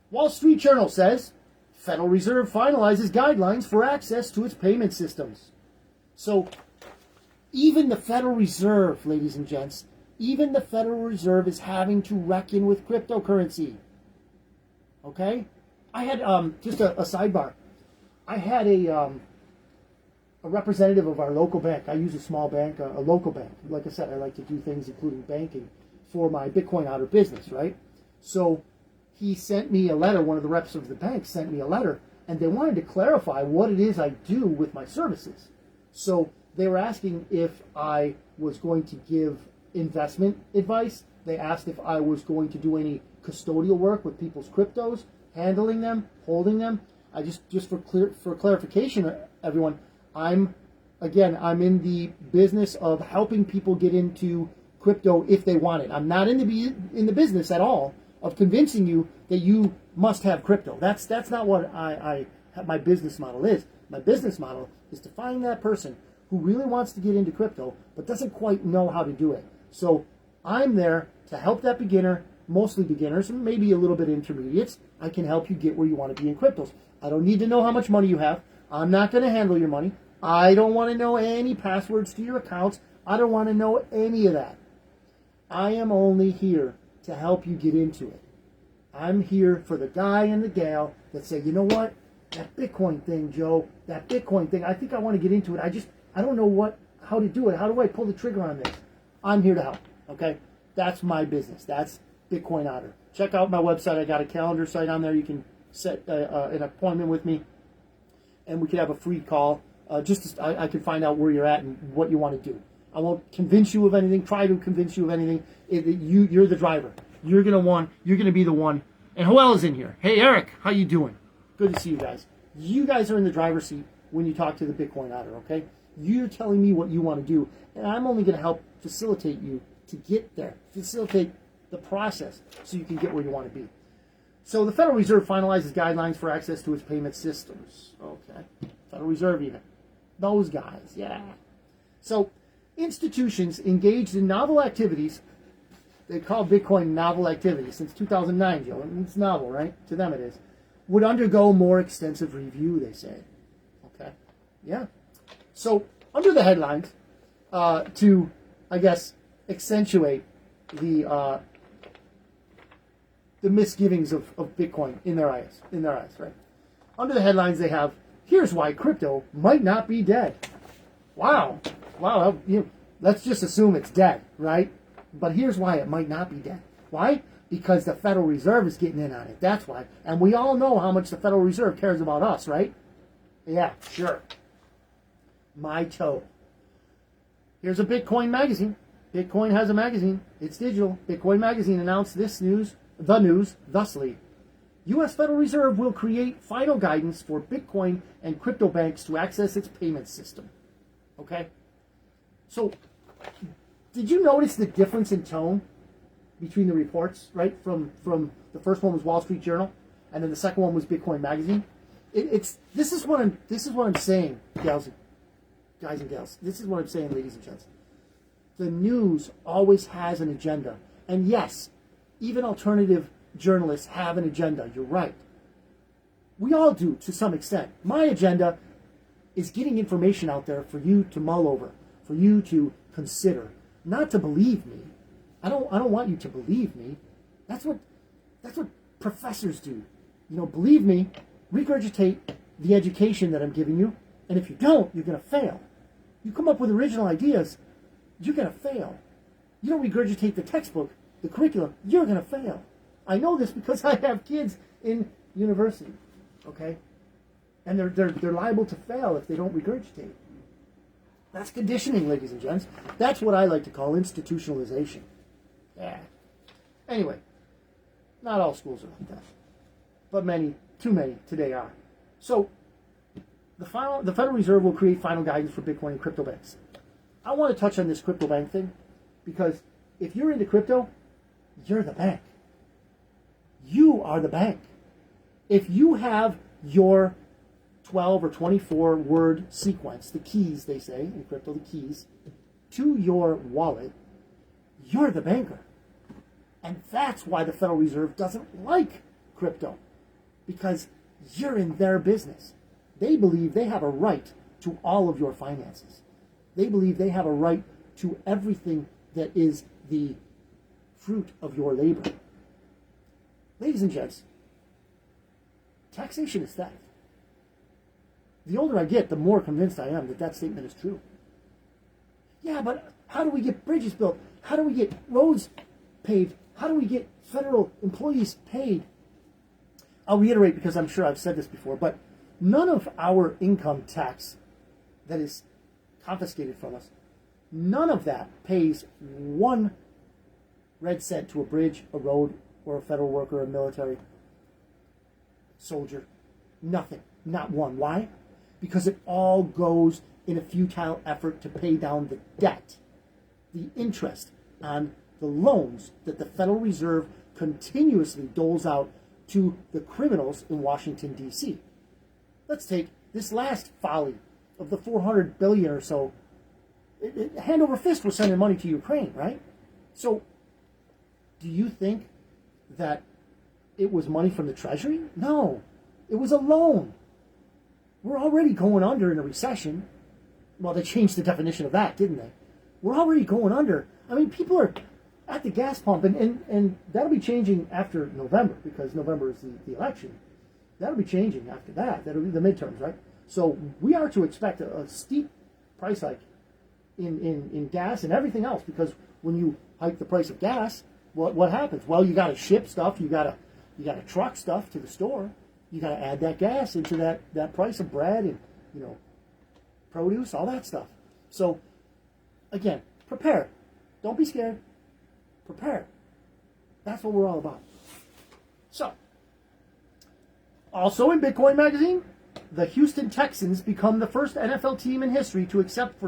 Speaker 2: Wall Street Journal says, Federal Reserve finalizes guidelines for access to its payment systems. So, even the Federal Reserve, ladies and gents, even the Federal Reserve is having to reckon with cryptocurrency. Okay? I had, just a sidebar. I had a representative of our local bank. I use a small bank, a local bank. Like I said, I like to do things including banking for my Bitcoin Otter business, right? So he sent me a letter, one of the reps of the bank sent me a letter, and they wanted to clarify what it is I do with my services. So they were asking if I was going to give investment advice. They asked if I was going to do any custodial work with people's cryptos, handling them, holding them. I just for clarification, everyone, I'm in the business of helping people get into crypto if they want it. I'm not in the business at all of convincing you that you must have crypto. That's not what my business model is. My business model is to find that person who really wants to get into crypto but doesn't quite know how to do it. So I'm there to help that beginner, mostly beginners, and maybe a little bit intermediates. I can help you get where you want to be in cryptos. I don't need to know how much money you have. I'm not going to handle your money. I don't want to know any passwords to your accounts. I don't want to know any of that. I am only here to help you get into it. I'm here for the guy and the gal that say, you know what? That Bitcoin thing, Joe, that Bitcoin thing, I think I want to get into it. I don't know how to do it. How do I pull the trigger on this? I'm here to help, okay? That's my business. That's Bitcoin Otter. Check out my website. I got a calendar site on there. You can set an appointment with me, and we could have a free call. I can find out where you're at and what you want to do. I won't convince you of anything. Try to convince you of anything. You're the driver. You're gonna be the one. And who else is in here? Hey, Eric, how you doing? Good to see you guys. You guys are in the driver's seat when you talk to the Bitcoin Otter. Okay? You're telling me what you want to do, and I'm only going to help facilitate you to get there. Facilitate the process so you can get where you want to be. So the Federal Reserve finalizes guidelines for access to its payment systems. Okay. Federal Reserve even. Those guys, yeah. So institutions engaged in novel activities, they call Bitcoin novel activity since 2009, Joe. It's novel, right? To them it is. Would undergo more extensive review, they say. Okay. Yeah. So under the headlines, to, I guess, accentuate the misgivings of Bitcoin in their eyes, right? Under the headlines, they have, here's why crypto might not be dead. Wow. Let's just assume it's dead, right? But here's why it might not be dead. Why? Because the Federal Reserve is getting in on it. That's why. And we all know how much the Federal Reserve cares about us, right? Yeah, sure. My toe. Here's a Bitcoin magazine. Bitcoin has a magazine. It's digital. Bitcoin magazine announced the news thusly. U.S. Federal Reserve will create final guidance for Bitcoin and crypto banks to access its payment system. Okay? So, did you notice the difference in tone between the reports, right? From the first one was Wall Street Journal, and then the second one was Bitcoin Magazine. This is what I'm saying, guys and gals. This is what I'm saying, ladies and gents. The news always has an agenda, and yes, even alternative journalists have an agenda. You're right. We all do to some extent. My agenda is getting information out there for you to mull over, for you to consider, not to believe me. I don't want you to believe me. That's what professors do. Believe me, regurgitate the education that I'm giving you, and if you don't, you're going to fail. You come up with original ideas, you're going to fail. You don't regurgitate the textbook, the curriculum, you're going to fail. I know this because I have kids in university, okay? And they're liable to fail if they don't regurgitate. That's conditioning, ladies and gents. That's what I like to call institutionalization. Yeah. Anyway, not all schools are like that, but too many today are. So, the Federal Reserve will create final guidance for Bitcoin and crypto banks. I want to touch on this crypto bank thing because if you're into crypto, you're the bank. You are the bank. If you have your 12 or 24 word sequence, the keys, they say in crypto, the keys, to your wallet, you're the banker. And that's why the Federal Reserve doesn't like crypto, because you're in their business. They believe they have a right to all of your finances. They believe they have a right to everything that is the fruit of your labor. Ladies and gents, taxation is theft. The older I get, the more convinced I am that that statement is true. Yeah, but how do we get bridges built? How do we get roads paved? How do we get federal employees paid? I'll reiterate because I'm sure I've said this before, but none of our income tax that is confiscated from us, none of that pays one red cent to a bridge, a road, or a federal worker, a military soldier. Nothing. Not one. Why? Because it all goes in a futile effort to pay down the debt, the interest on the loans that the Federal Reserve continuously doles out to the criminals in Washington, D.C. Let's take this last folly of the $400 billion or so. Hand over fist, we're sending money to Ukraine, right? So, do you think that it was money from the Treasury? No, it was a loan. We're already going under in a recession. Well, they changed the definition of that, didn't they? We're already going under. I mean, people are at the gas pump, and that'll be changing after November, because November is the election. That'll be changing after that. That'll be the midterms, right? So we are to expect a steep price hike in gas and everything else, because when you hike the price of gas, what happens? Well, you got to ship stuff, you got to truck stuff to the store, you got to add that gas into that price of bread and produce, all that stuff. So again, prepare. Don't be scared. Prepare. That's what we're all about. So, also in Bitcoin Magazine, the Houston Texans become the first NFL team in history to accept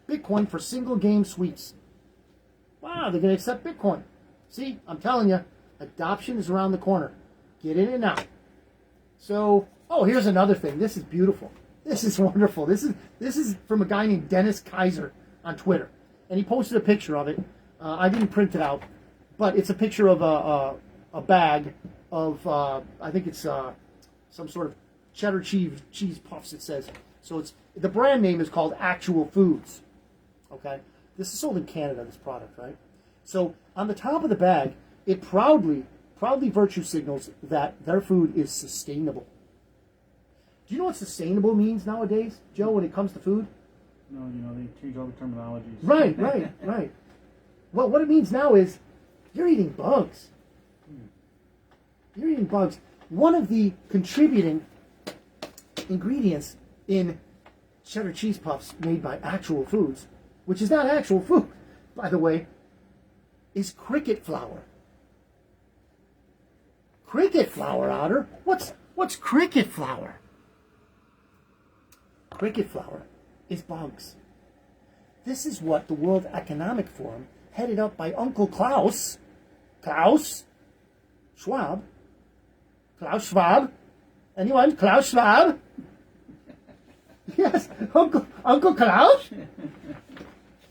Speaker 2: Bitcoin for single game sweeps. Wow, they're going to accept Bitcoin. See, I'm telling you, adoption is around the corner. Get in it now. So, here's another thing. This is beautiful. This is wonderful. This is from a guy named Dennis Kaiser on Twitter, and he posted a picture of it. I didn't print it out, but it's a picture of a bag of I think it's some sort of cheddar cheese puffs. It says so. The brand name is called Actual Foods. Okay, this is sold in Canada. This product, right? So on the top of the bag, it proudly virtue signals that their food is sustainable. Do you know what sustainable means nowadays, Joe, when it comes to food?
Speaker 1: No, they change all the terminologies.
Speaker 2: Right. Well, what it means now is you're eating bugs. You're eating bugs. One of the contributing ingredients in cheddar cheese puffs made by Actual Foods, which is not actual food, by the way, is cricket flour. Cricket flour, Otter? What's cricket flour? Cricket flour is bugs. This is what the World Economic Forum, headed up by Uncle Klaus Schwab, Anyone? Klaus Schwab? Yes, Uncle Klaus?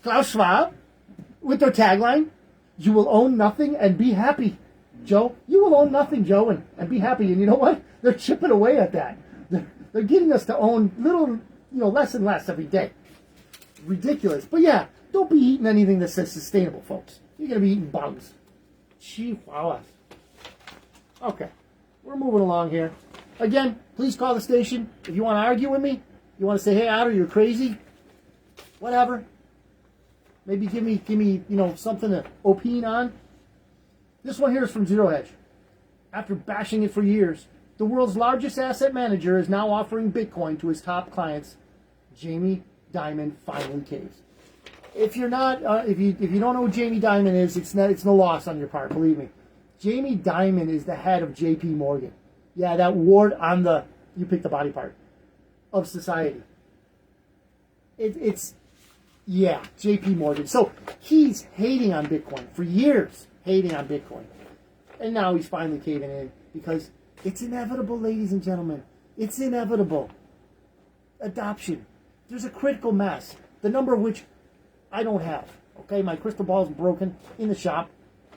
Speaker 2: Klaus Schwab, with their tagline, "You will own nothing and be happy, Joe." You will own nothing, Joe, and be happy. And you know what? They're chipping away at that. They're getting us to own little, less and less every day. Ridiculous. But yeah, don't be eating anything that says sustainable, folks. You're going to be eating bugs. Chihuahuas. Okay, we're moving along here. Again, please call the station if you want to argue with me. You want to say, "Hey, Otter, you're crazy." Whatever. Maybe give me, something to opine on. This one here is from Zero Hedge. After bashing it for years, the world's largest asset manager is now offering Bitcoin to his top clients. Jamie Dimon finally caves. If you're not, if you don't know who Jamie Dimon is, it's no loss on your part. Believe me. Jamie Dimon is the head of J.P. Morgan. Yeah, that ward on the, you pick the body part, of society. Yeah, J.P. Morgan. So he's hating on Bitcoin for years, hating on Bitcoin. And now he's finally caving in because it's inevitable, ladies and gentlemen. It's inevitable. Adoption. There's a critical mass, the number of which I don't have. Okay, my crystal ball is broken in the shop,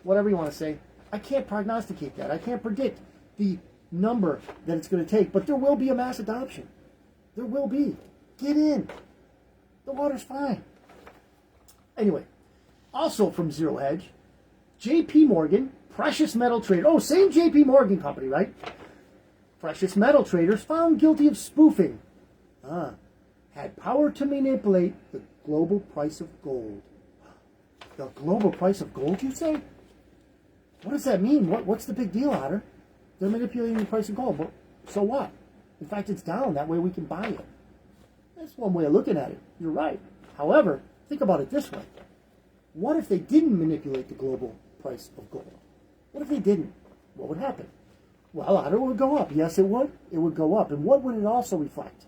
Speaker 2: whatever you want to say. I can't prognosticate that. I can't predict the number that it's going to take, but there will be a mass adoption. There will be. Get in. The water's fine. Anyway, also from Zero Hedge, J.P. Morgan, precious metal trader. Oh, same J.P. Morgan company, right? Precious metal traders found guilty of spoofing. Had power to manipulate the global price of gold. The global price of gold, you say? What does that mean? What's the big deal, Otter? They're manipulating the price of gold. But so what? In fact, it's down. That way we can buy it. That's one way of looking at it. You're right. However, think about it this way. What if they didn't manipulate the global price of gold? What if they didn't? What would happen? Well, Otter, it would go up. Yes, it would. It would go up. And what would it also reflect?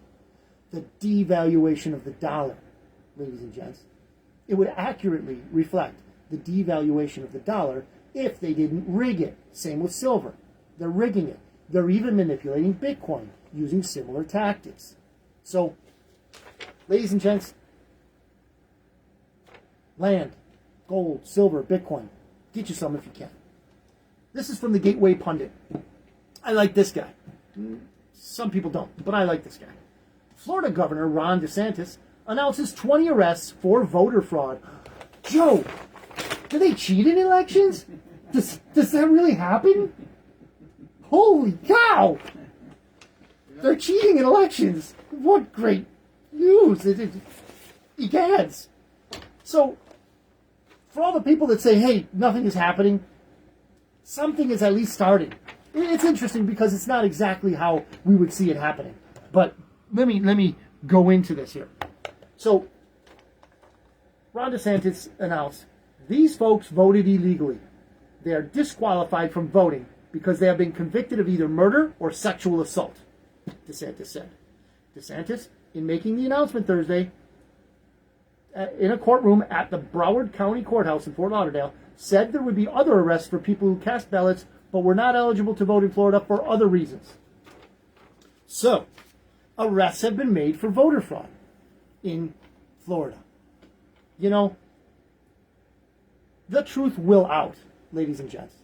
Speaker 2: The devaluation of the dollar, ladies and gents. It would accurately reflect the devaluation of the dollar if they didn't rig it. Same with silver. They're rigging it. They're even manipulating Bitcoin using similar tactics. So, ladies and gents, land, gold, silver, Bitcoin. Get you some if you can. This is from the Gateway Pundit. I like this guy. Some people don't, but I like this guy. Florida Governor Ron DeSantis announces 20 arrests for voter fraud. Joe, do they cheat in elections? Does that really happen? Holy cow! They're cheating in elections. What great news. Egads. So, for all the people that say, hey, nothing is happening, something is at least starting. It's interesting because it's not exactly how we would see it happening. But let me go into this here. So, Ron DeSantis announced, these folks voted illegally. They are disqualified from voting because they have been convicted of either murder or sexual assault, DeSantis said. DeSantis, in making the announcement Thursday, in a courtroom at the Broward County Courthouse in Fort Lauderdale, said there would be other arrests for people who cast ballots but were not eligible to vote in Florida for other reasons. So, arrests have been made for voter fraud in Florida. You know, the truth will out, ladies and gents.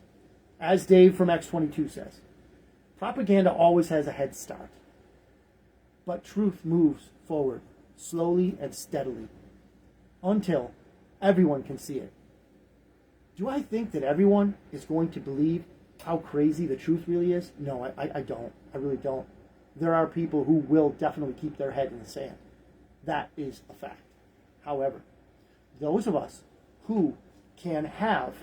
Speaker 2: As Dave from X22 says, propaganda always has a head start. But truth moves forward, slowly and steadily, until everyone can see it. Do I think that everyone is going to believe how crazy the truth really is? No, I don't. I really don't. There are people who will definitely keep their head in the sand. That is a fact. However, those of us who can have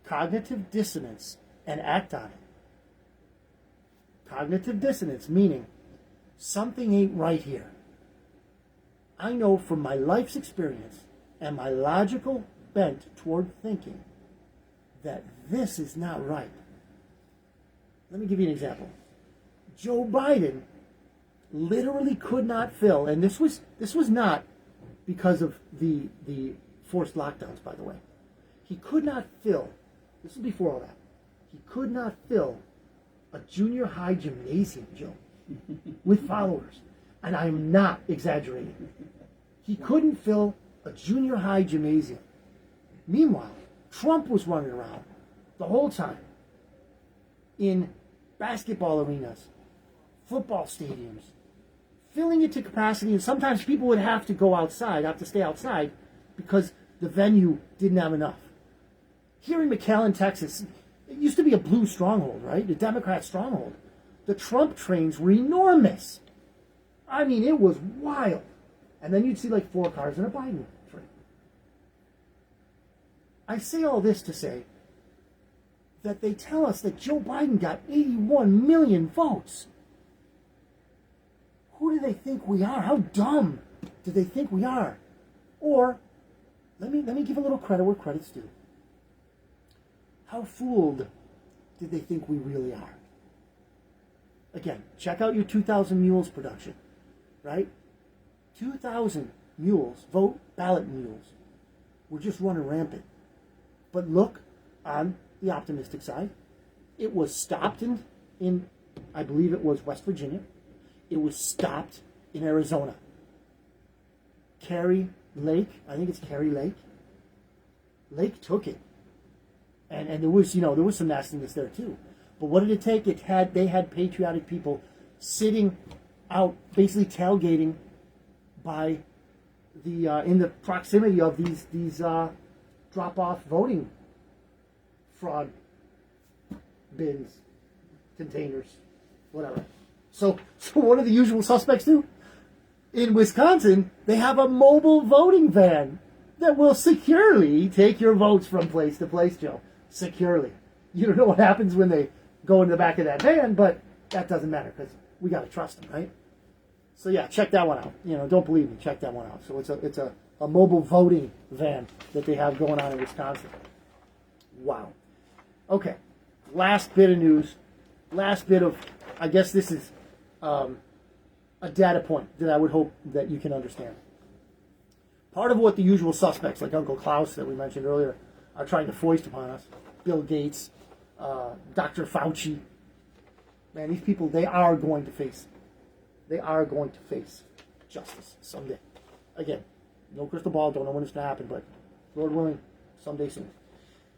Speaker 2: cognitive dissonance and act on it. Cognitive dissonance, meaning something ain't right here. I know from my life's experience and my logical bent toward thinking that this is not right. Let me give you an example. Joe Biden literally could not fill, and this was not because of the forced lockdowns, by the way. He could not fill, this was before all that, he could not fill a junior high gymnasium, Joe. with followers. And I'm not exaggerating. He couldn't fill a junior high gymnasium. Meanwhile, Trump was running around the whole time in basketball arenas, football stadiums, filling it to capacity, and sometimes people would have to go outside, have to stay outside, because the venue didn't have enough. Here in McAllen, Texas, it used to be a blue stronghold, right? The Democrat stronghold. The Trump trains were enormous. I mean, it was wild. And then you'd see like 4 cars in a Biden train. I say all this to say that they tell us that Joe Biden got 81 million votes. Who do they think we are? How dumb do they think we are? Or, let me give a little credit where credit's due. How fooled did they think we really are? Again, check out your 2,000 Mules production, right? 2,000 mules, vote ballot mules, were just running rampant. But look on the optimistic side. It was stopped in I believe it was West Virginia. It was stopped in Arizona. Carrie Lake, I think it's Carrie Lake. Lake took it. And there was, there was some nastiness there too. But what did it take? They had patriotic people sitting out, basically tailgating by the in the proximity of these drop-off voting fraud bins, containers, whatever. So what do the usual suspects do? In Wisconsin, they have a mobile voting van that will securely take your votes from place to place, Joe. Securely. You don't know what happens when they go in the back of that van, but that doesn't matter because we got to trust them, right? So yeah, check that one out. Don't believe me, check that one out. So it's a mobile voting van that they have going on in Wisconsin. Wow. Okay, last bit of news. Last bit of, I guess this is a data point that I would hope that you can understand. Part of what the usual suspects, like Uncle Klaus that we mentioned earlier, are trying to foist upon us, Bill Gates, Dr. Fauci, man, these people, they are going to face justice someday. Again, no crystal ball, don't know when it's going to happen, but Lord willing, someday soon.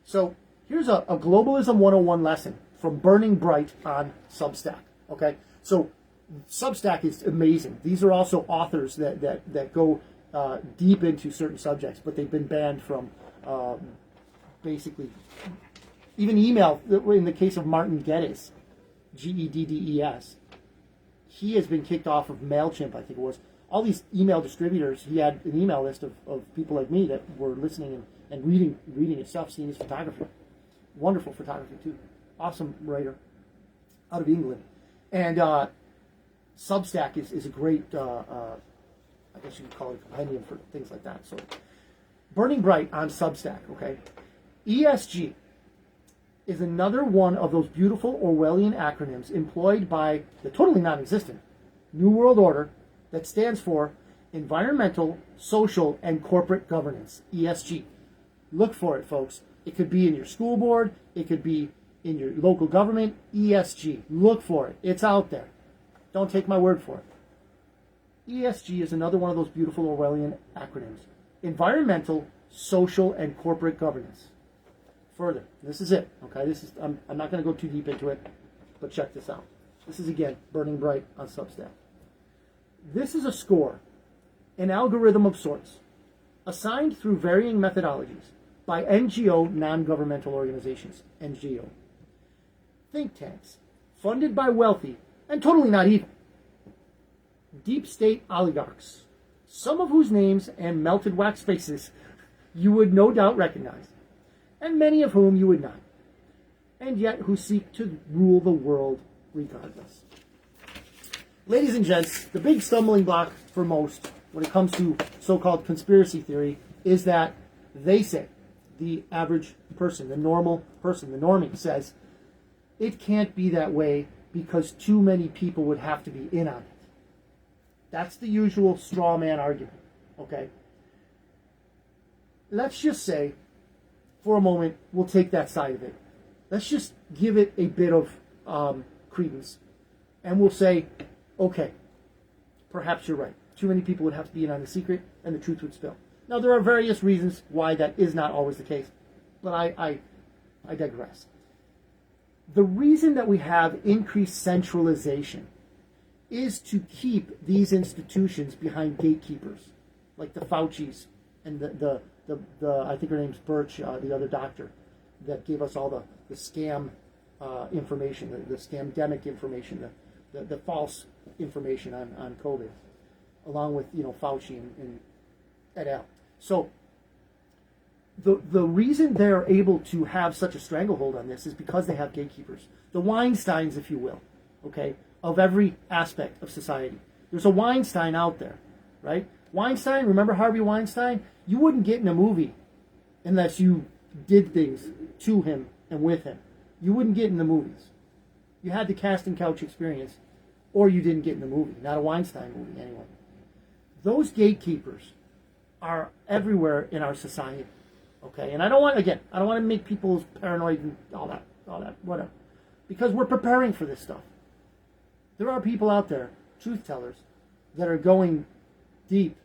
Speaker 2: So here's a Globalism 101 lesson from Burning Bright on Substack. Okay, so Substack is amazing. These are also authors that go deep into certain subjects, but they've been banned from basically even email. In the case of Martin Geddes, Geddes, he has been kicked off of MailChimp, I think it was. All these email distributors, he had an email list of people like me that were listening and reading his stuff, seeing his photography. Wonderful photography, too. Awesome writer out of England. And Substack is a great, I guess you could call it a compendium for things like that. So, Burning Bright on Substack, okay? ESG is another one of those beautiful Orwellian acronyms employed by the totally non-existent New World Order that stands for Environmental, Social, and Corporate Governance, ESG. Look for it, folks. It could be in your school board. It could be in your local government. ESG. Look for it. It's out there. Don't take my word for it. ESG is another one of those beautiful Orwellian acronyms. Environmental, Social, and Corporate Governance. Further, this is it. Okay, I'm not going to go too deep into it, but check this out. This is, again, Burning Bright on Substack. This is a score, an algorithm of sorts, assigned through varying methodologies by NGO, non-governmental organizations, NGO. Think tanks, funded by wealthy and totally not evil deep state oligarchs, some of whose names and melted wax faces you would no doubt recognize, and many of whom you would not, and yet who seek to rule the world regardless. Ladies and gents, the big stumbling block for most when it comes to so-called conspiracy theory is that they say, the average person, the normal person, the normie says, it can't be that way because too many people would have to be in on it. That's the usual straw man argument, okay? Let's just say, for a moment, we'll take that side of it. Let's just give it a bit of credence. And we'll say, okay, perhaps you're right. Too many people would have to be in on the secret, and the truth would spill. Now, there are various reasons why that is not always the case, but I digress. The reason that we have increased centralization is to keep these institutions behind gatekeepers, like the Faucis and the I think her name's Birch, the other doctor that gave us all the scam information, the scamdemic information, the false information on COVID, along with Fauci and et al. So the reason they're able to have such a stranglehold on this is because they have gatekeepers, the Weinsteins, if you will, okay, of every aspect of society. There's a Weinstein out there, right? Weinstein, remember Harvey Weinstein? You wouldn't get in a movie unless you did things to him and with him. You wouldn't get in the movies. You had the casting couch experience, or you didn't get in the movie. Not a Weinstein movie, anyway. Those gatekeepers are everywhere in our society. Okay, and I don't want to make people paranoid and all that, whatever, because we're preparing for this stuff. There are people out there, truth tellers, that are going deep.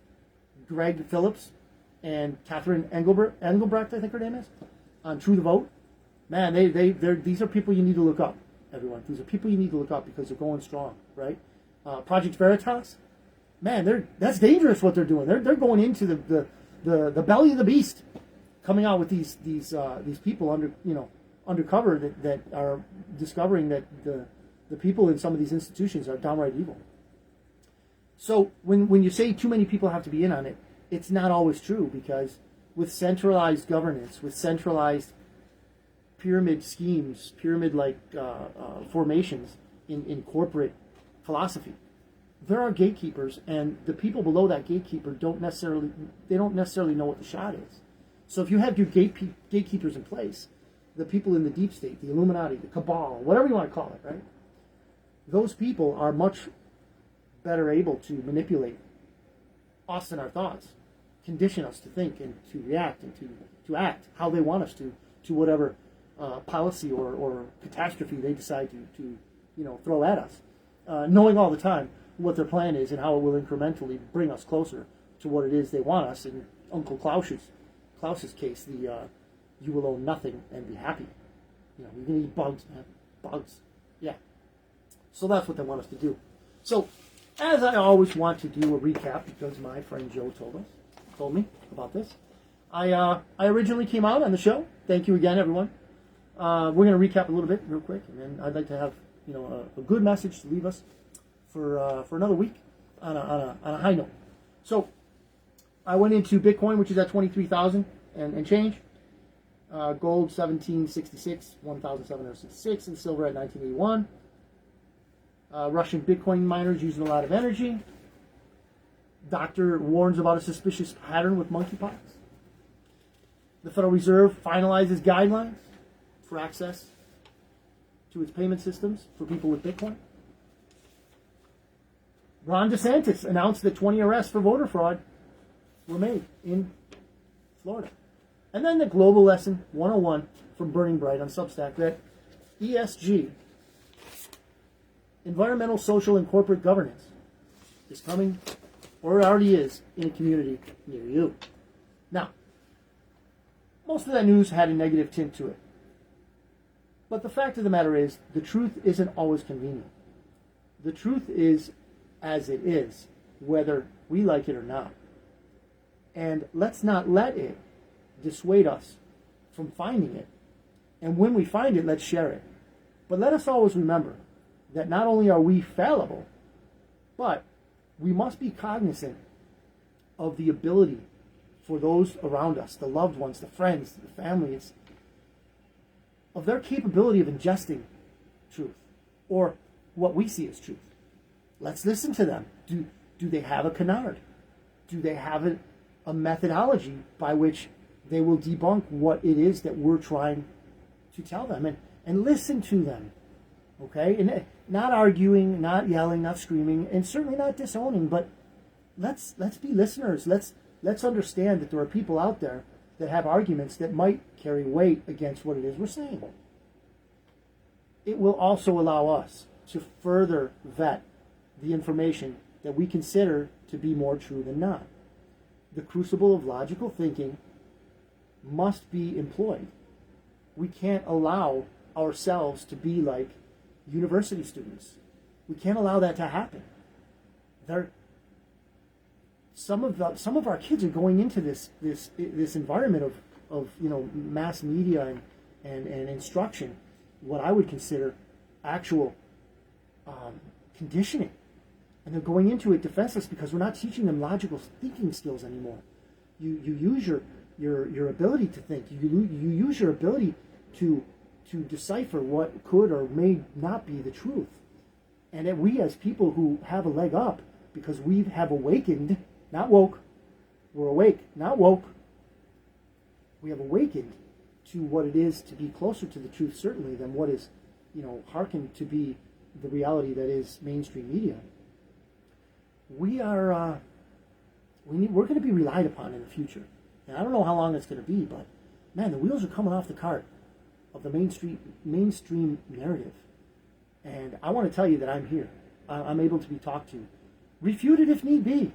Speaker 2: Greg Phillips and Catherine Engelbrecht, I think her name is, on True the Vote. Man, these are people you need to look up, everyone. These are people you need to look up because they're going strong, right? Project Veritas, man, that's dangerous what they're doing. They're going into the belly of the beast, coming out with these people undercover that are discovering that the people in some of these institutions are downright evil. So when you say too many people have to be in on it, it's not always true, because with centralized governance, with centralized pyramid schemes, pyramid-like formations in corporate philosophy, there are gatekeepers, and the people below that gatekeeper don't necessarily know what the shot is. So if you have your gatekeepers in place, the people in the deep state, the Illuminati, the cabal, whatever you want to call it, right? Those people are much better able to manipulate us and our thoughts, condition us to think and to react and to act how they want us to whatever policy or catastrophe they decide to throw at us, knowing all the time what their plan is and how it will incrementally bring us closer to what it is they want us. In Uncle Klaus's case, you will own nothing and be happy. You're gonna eat bugs, man. Bugs. Yeah. So that's what they want us to do. So, as I always want to do a recap, because my friend Joe told me about this, I originally came out on the show. Thank you again, everyone. We're going to recap a little bit real quick, and then I'd like to have a good message to leave us for another week on a high note. So I went into Bitcoin, which is at 23,000 and change. Gold 1766, 1,766, and silver at 1981. Russian Bitcoin miners using a lot of energy. Doctor warns about a suspicious pattern with monkeypox. The Federal Reserve finalizes guidelines for access to its payment systems for people with Bitcoin. Ron DeSantis announced that 20 arrests for voter fraud were made in Florida. And then the Global Lesson 101 from Burning Bright on Substack, that ESG, environmental, social, and corporate governance, is coming, or it already is, in a community near you. Now, most of that news had a negative tint to it. But the fact of the matter is, the truth isn't always convenient. The truth is as it is, whether we like it or not. And let's not let it dissuade us from finding it. And when we find it, let's share it. But let us always remember that not only are we fallible, but we must be cognizant of the ability for those around us, the loved ones, the friends, the families, of their capability of ingesting truth, or what we see as truth. Let's listen to them. Do they have a canard? Do they have a methodology by which they will debunk what it is that we're trying to tell them? And listen to them, okay? And not arguing, not yelling, not screaming, and certainly not disowning, but let's be listeners. Let's understand that there are people out there that have arguments that might carry weight against what it is we're saying. It will also allow us to further vet the information that we consider to be more true than not. The crucible of logical thinking must be employed. We can't allow ourselves to be like university students. We can't allow that to happen. Some of our kids are going into this environment of mass media and instruction, what I would consider actual conditioning, and they're going into it defenseless because we're not teaching them logical thinking skills anymore. You use your ability to think. You use your ability to decipher what could or may not be the truth. And that we as people who have a leg up because we have awakened, not woke, we're awake, not woke. We have awakened to what it is to be closer to the truth, certainly, than what is, hearkened to be the reality that is mainstream media. We're going to be relied upon in the future. And I don't know how long it's going to be, but man, the wheels are coming off the cart of the mainstream narrative. And I want to tell you that I'm here. I'm able to be talked to. Refuted if need be.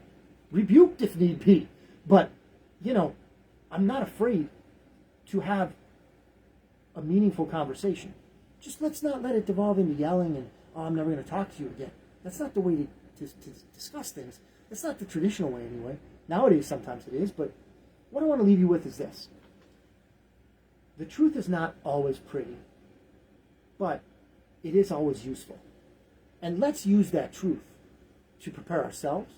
Speaker 2: Rebuked if need be. But, I'm not afraid to have a meaningful conversation. Just let's not let it devolve into yelling and, I'm never going to talk to you again. That's not the way to discuss things. That's not the traditional way anyway. Nowadays, sometimes it is, but what I want to leave you with is this. The truth is not always pretty, but it is always useful. And let's use that truth to prepare ourselves,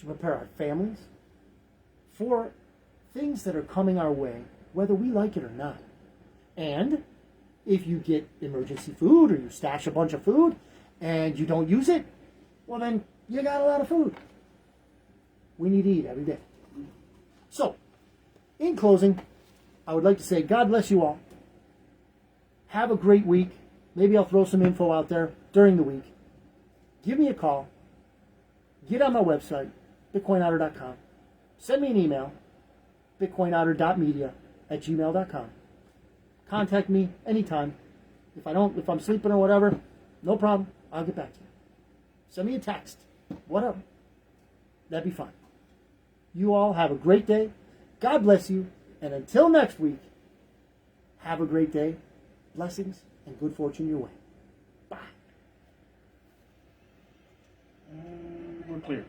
Speaker 2: to prepare our families for things that are coming our way, whether we like it or not. And if you get emergency food or you stash a bunch of food and you don't use it, well then you got a lot of food. We need to eat every day. So, in closing, I would like to say God bless you all. Have a great week. Maybe I'll throw some info out there during the week. Give me a call. Get on my website, bitcoinotter.com. Send me an email, bitcoinotter.media@gmail.com. Contact me anytime. If I'm sleeping or whatever, no problem. I'll get back to you. Send me a text. Whatever. That'd be fine. You all have a great day. God bless you. And until next week, have a great day. Blessings and good fortune your way. Bye.
Speaker 1: We're clear.